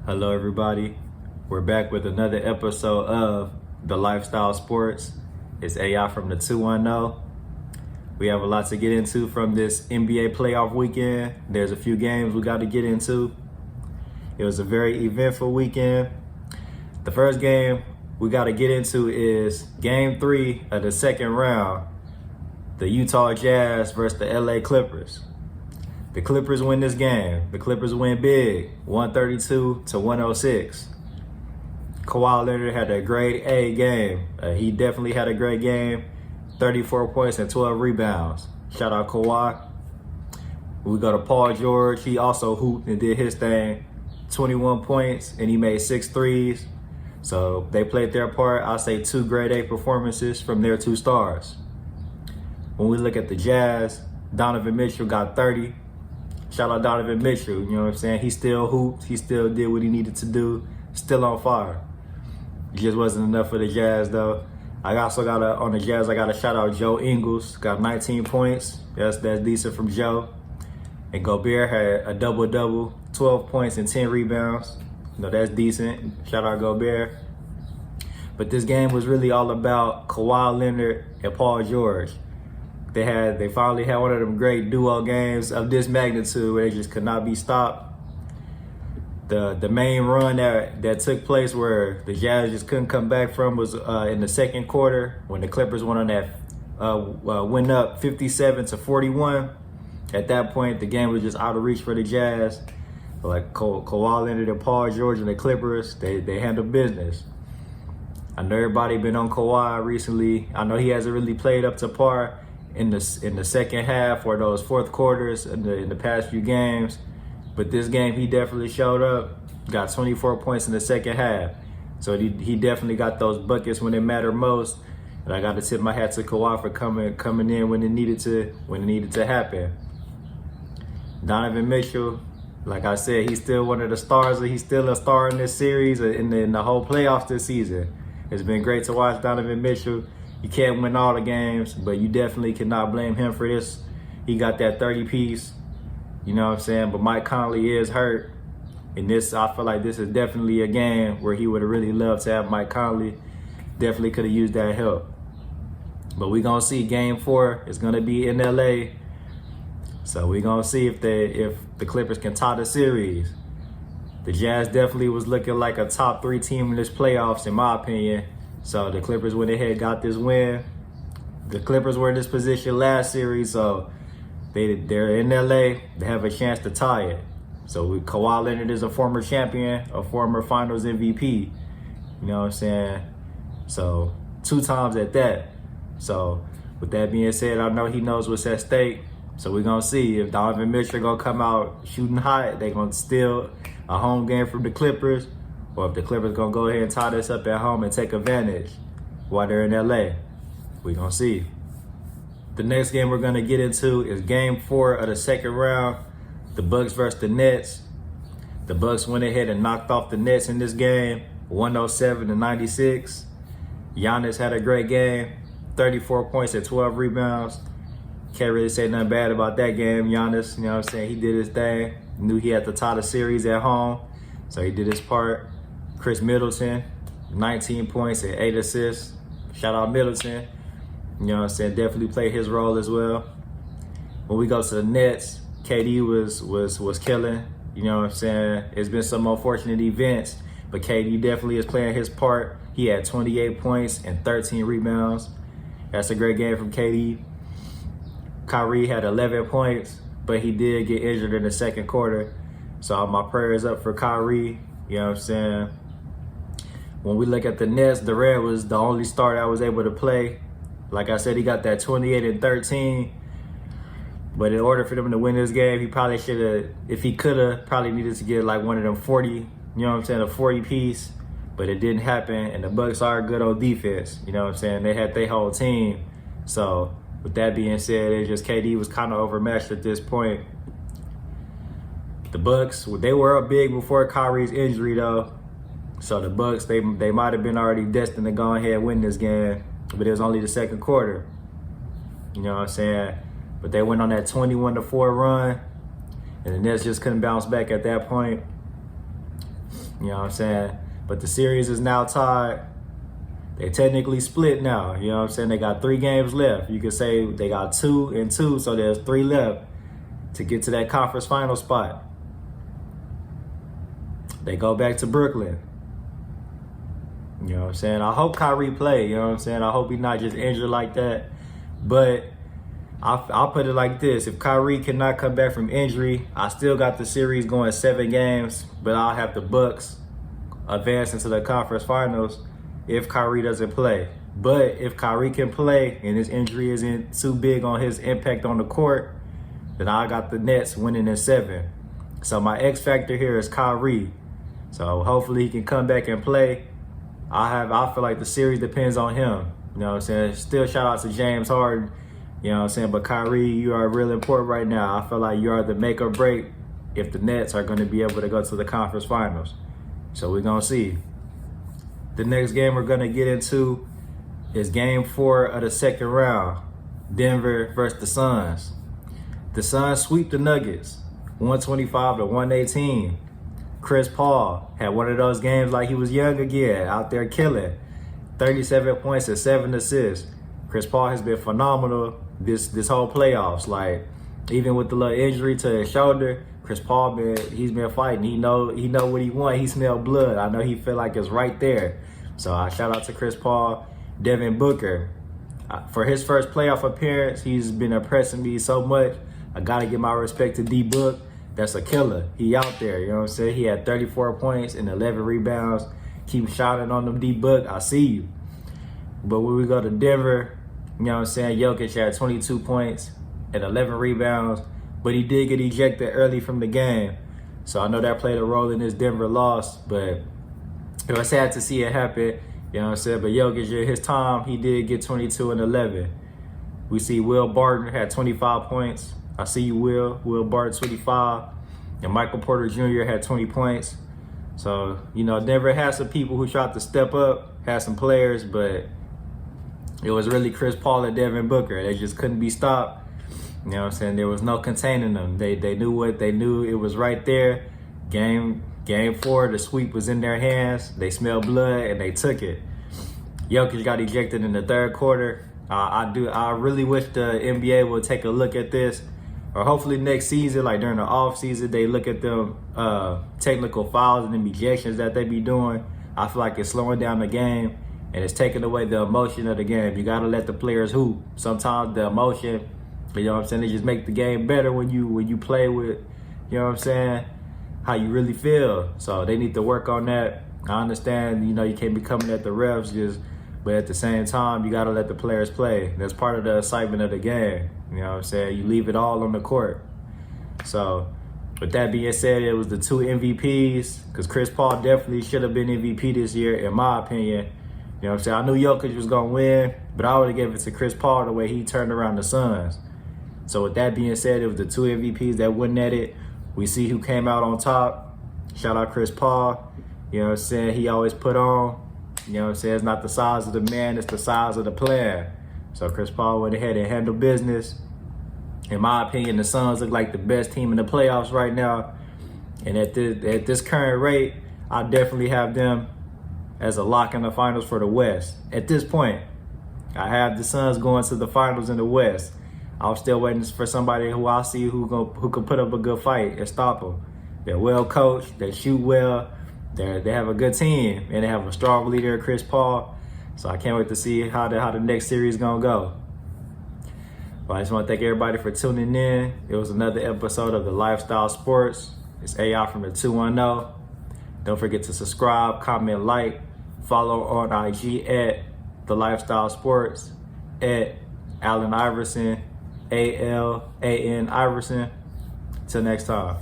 Hello, everybody. We're back with another episode of The Lifestyle Sports. It's AI from the 210. We have a lot to get into from this NBA playoff weekend. There's a few games we got to get into. It was a very eventful weekend. The first game we got to get into is Game 3 of the second round. The Utah Jazz versus the LA Clippers. The Clippers win this game. The Clippers win big, 132-106. Kawhi Leonard had a grade A game. He definitely had a great game. 34 points and 12 rebounds. Shout out Kawhi. We go to Paul George. He also hooped and did his thing. 21 points and he made 6 threes. So they played their part. I'll say 2 grade A performances from their 2 stars. When we look at the Jazz, Donovan Mitchell got 30. Shout out Donovan Mitchell, you know what I'm saying? He still hooped. He still did what he needed to do. Still on fire. It just wasn't enough for the Jazz, though. On the Jazz, I got to shout out Joe Ingles. Got 19 points. That's decent from Joe. And Gobert had a double-double, 12 points and 10 rebounds. That's decent. Shout out Gobert. But this game was really all about Kawhi Leonard and Paul George. They finally had one of them great duo games of this magnitude where they just could not be stopped. The main run that took place where the Jazz just couldn't come back from was in the second quarter when the Clippers went on that went up 57-41. At that point, the game was just out of reach for the Jazz. Like Kawhi Leonard and Paul George and the Clippers, they handled business. I know everybody been on Kawhi recently. I know he hasn't really played up to par in the second half or those fourth quarters in the past few games. But this game, he definitely showed up, got 24 points in the second half. So he definitely got those buckets when it mattered most. And I got to tip my hat to Kawhi for coming in when it needed to happen. Donovan Mitchell, like I said, he's still one of the stars. He's still a star in this series, in the whole playoffs this season. It's been great to watch Donovan Mitchell. You can't win all the games, but you definitely cannot blame him for this. He got that 30-piece, you know what I'm saying? But Mike Conley is hurt. And I feel like this is definitely a game where he would have really loved to have Mike Conley. Definitely could have used that help. But we're going to see Game 4. It's going to be in LA. So we're going to see if the Clippers can tie the series. The Jazz definitely was looking like a top 3 team in this playoffs, in my opinion. So the Clippers went ahead, got this win. The Clippers were in this position last series, so they're in LA. They have a chance to tie it. So Kawhi Leonard is a former champion, a former Finals MVP. You know what I'm saying? So 2 times at that. So with that being said, I know he knows what's at stake. So we're gonna see if Donovan Mitchell gonna come out shooting hot. They're gonna steal a home game from the Clippers. Or if the Clippers gonna go ahead and tie this up at home and take advantage while they're in LA. We're gonna see. The next game we're gonna get into is Game 4 of the second round. The Bucks versus the Nets. The Bucks went ahead and knocked off the Nets in this game, 107-96. Giannis had a great game, 34 points and 12 rebounds. Can't really say nothing bad about that game. Giannis, you know what I'm saying, he did his thing. Knew he had to tie the series at home, so he did his part. Chris Middleton, 19 points and 8 assists. Shout out Middleton. You know what I'm saying? Definitely played his role as well. When we go to the Nets, KD was killing. You know what I'm saying? It's been some unfortunate events, but KD definitely is playing his part. He had 28 points and 13 rebounds. That's a great game from KD. Kyrie had 11 points, but he did get injured in the second quarter. So my prayers up for Kyrie. You know what I'm saying? When we look at the Nets, Durant was the only star that was able to play. Like I said, he got that 28 and 13. But in order for them to win this game, he probably should have, if he could have, probably needed to get like one of them 40, you know what I'm saying, a 40 piece. But it didn't happen. And the Bucks are good on defense. You know what I'm saying? They had their whole team. So with that being said, it's just KD was kind of overmatched at this point. The Bucks, they were up big before Kyrie's injury though. So the Bucks, they might have been already destined to go ahead and win this game, but it was only the second quarter. You know what I'm saying? But they went on that 21-4 run, and the Nets just couldn't bounce back at that point. You You know what I'm saying? But the series is now tied. They technically split now. You know what I'm saying? They got 3 games left. You could say they got 2 and 2, so there's 3 left to get to that conference final spot. They go back to Brooklyn. You know what I'm saying? I hope Kyrie play. You know what I'm saying? I hope he's not just injured like that. But I'll put it like this. If Kyrie cannot come back from injury, I still got the series going 7 games, but I'll have the Bucks advance into the conference finals if Kyrie doesn't play. But if Kyrie can play and his injury isn't too big on his impact on the court, then I got the Nets winning in 7. So my X factor here is Kyrie. So hopefully he can come back and play. I feel like the series depends on him. You know what I'm saying? Still shout out to James Harden. You know what I'm saying? But Kyrie, you are really important right now. I feel like you are the make or break if the Nets are going to be able to go to the conference finals. So we're going to see. The next game we're going to get into is game 4 of the second round. Denver versus the Suns. The Suns sweep the Nuggets 125-118. Chris Paul had one of those games like he was young again, out there killing. 37 points and 7 assists. Chris Paul has been phenomenal this whole playoffs. Like, even with the little injury to his shoulder, Chris Paul he's been fighting. He know what he want. He smelled blood. I know he feel like it's right there. So I shout out to Chris Paul. Devin Booker, for his first playoff appearance, he's been impressing me so much. I gotta give my respect to D Book. That's a killer. He out there, you know what I'm saying? He had 34 points and 11 rebounds. Keep shouting on them, D Book. I see you. But when we go to Denver, you know what I'm saying? Jokic had 22 points and 11 rebounds, but he did get ejected early from the game. So I know that played a role in his Denver loss, but it was sad to see it happen. You know what I'm saying? But Jokic, his time, he did get 22 and 11. We see Will Barton had 25 points. I see you, Will. Will Barton, 25. And Michael Porter Jr. had 20 points. So, you know, Denver had some people who tried to step up, had some players, but it was really Chris Paul and Devin Booker. They just couldn't be stopped. You know what I'm saying? There was no containing them. They knew what they knew. It was right there. Game 4, the sweep was in their hands. They smelled blood and they took it. Jokic got ejected in the third quarter. I really wish the NBA would take a look at this, or hopefully next season, like during the off season, they look at them technical fouls and them ejections that they be doing. I feel like it's slowing down the game and it's taking away the emotion of the game. You gotta let the players hoop. Sometimes the emotion, you know what I'm saying, they just make the game better when you play with, you know what I'm saying, how you really feel. So they need to work on that. I understand, you know, you can't be coming at the refs but at the same time, you got to let the players play. That's part of the excitement of the game. You know what I'm saying? You leave it all on the court. So, with that being said, it was the 2 MVPs, because Chris Paul definitely should have been MVP this year, in my opinion. You know what I'm saying? I knew Jokic was going to win, but I would have given it to Chris Paul the way he turned around the Suns. So, with that being said, it was the 2 MVPs that went at it. We see who came out on top. Shout out Chris Paul. You know what I'm saying? He always put on. You know what I'm saying? It's not the size of the man, it's the size of the player. So Chris Paul went ahead and handled business. In my opinion, the Suns look like the best team in the playoffs right now. And at this current rate, I definitely have them as a lock in the finals for the West. At this point, I have the Suns going to the finals in the West. I'm still waiting for somebody who I see who can put up a good fight and stop them. They're well coached, they shoot well. They have a good team, and they have a strong leader, Chris Paul. So I can't wait to see how the next series is going to go. But I just want to thank everybody for tuning in. It was another episode of The Lifestyle Sports. It's AI from the 210. Don't forget to subscribe, comment, like, follow on IG at The Lifestyle Sports, at Allen Iverson, ALAN Iverson. Till next time.